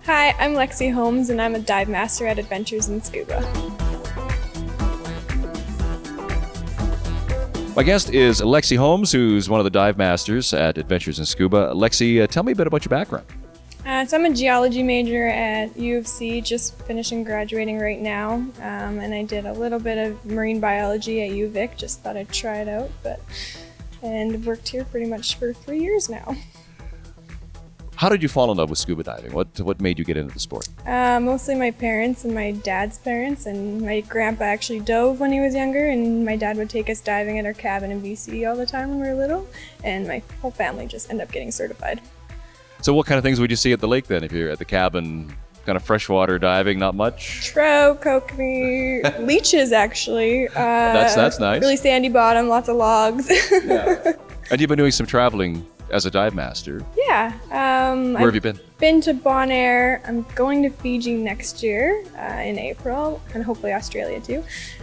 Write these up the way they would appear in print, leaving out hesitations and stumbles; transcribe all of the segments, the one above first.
Hi, I'm Lexi Holmes and I'm a Divemaster at Adventures in Scuba. My guest is Lexi Holmes, who's one of the dive masters at Adventures in Scuba. Lexi, tell me a bit about your background. So I'm a geology major at U of C, just finishing graduating right now, and I did a little bit of marine biology at UVic, just thought I'd try it out, and I've worked here pretty much for 3 years now. How did you fall in love with scuba diving? What made you get into the sport? Mostly my parents and my dad's parents, and my grandpa actually dove when he was younger, and my dad would take us diving at our cabin in BC all the time when we were little, and my whole family just ended up getting certified. So what kind of things would you see at the lake then if you're at the cabin? Kind of freshwater diving, not much? Trout, kokanee, leeches actually. That's nice. Really sandy bottom, lots of logs. Yeah. And you've been doing some traveling as a dive master. Yeah. Where have you been? Been to Bonaire. I'm going to Fiji next year in April, and hopefully Australia too.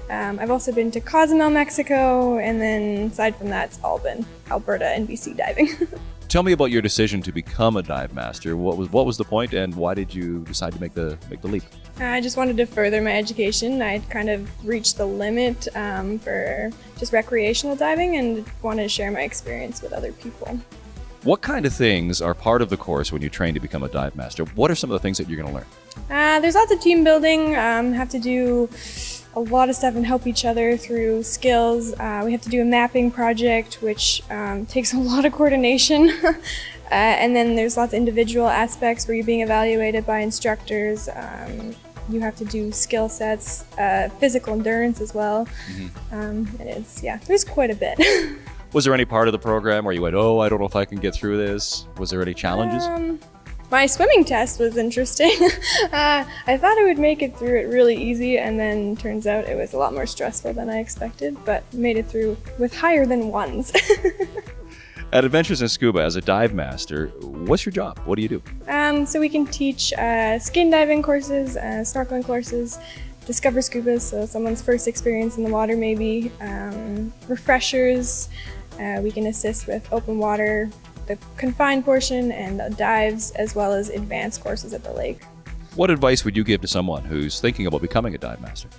I've also been to Cozumel, Mexico, and then aside from that, it's all been Alberta and BC diving. Tell me about your decision to become a dive master. What was the point, and why did you decide to make the leap? I just wanted to further my education. I'd kind of reached the limit for just recreational diving, and wanted to share my experience with other people. What kind of things are part of the course when you train to become a dive master? What are some of the things that you're going to learn? There's lots of team building. Have to do a lot of stuff and help each other through skills. We have to do a mapping project, which takes a lot of coordination. And then there's lots of individual aspects where you're being evaluated by instructors. You have to do skill sets, physical endurance as well. Mm-hmm. There's quite a bit. Was there any part of the program where you went, oh, I don't know if I can get through this? Was there any challenges? My swimming test was interesting. I thought I would make it through it really easy, and then turns out it was a lot more stressful than I expected, but made it through with higher than ones. At Adventures in Scuba, as a dive master, what's your job? What do you do? So we can teach skin diving courses, snorkeling courses, discover scuba, so someone's first experience in the water maybe, refreshers. We can assist with open water, the confined portion, and the dives, as well as advanced courses at the lake. What advice would you give to someone who's thinking about becoming a dive master?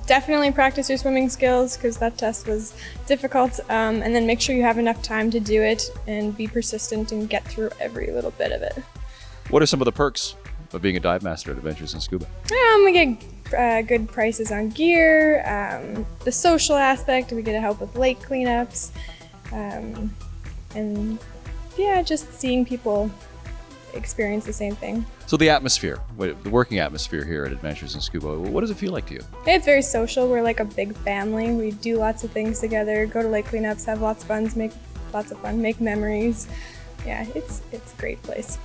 Definitely practice your swimming skills, because that test was difficult, and then make sure you have enough time to do it and be persistent and get through every little bit of it. What are some of the perks of being a dive master at Adventures in Scuba? We get good prices on gear, the social aspect, we get to help with lake cleanups, and just seeing people experience the same thing. So the atmosphere, the working atmosphere here at Adventures in Scuba, what does it feel like to you? It's very social. We're like a big family. We do lots of things together, go to lake cleanups, have lots of fun, make memories. Yeah, it's a great place.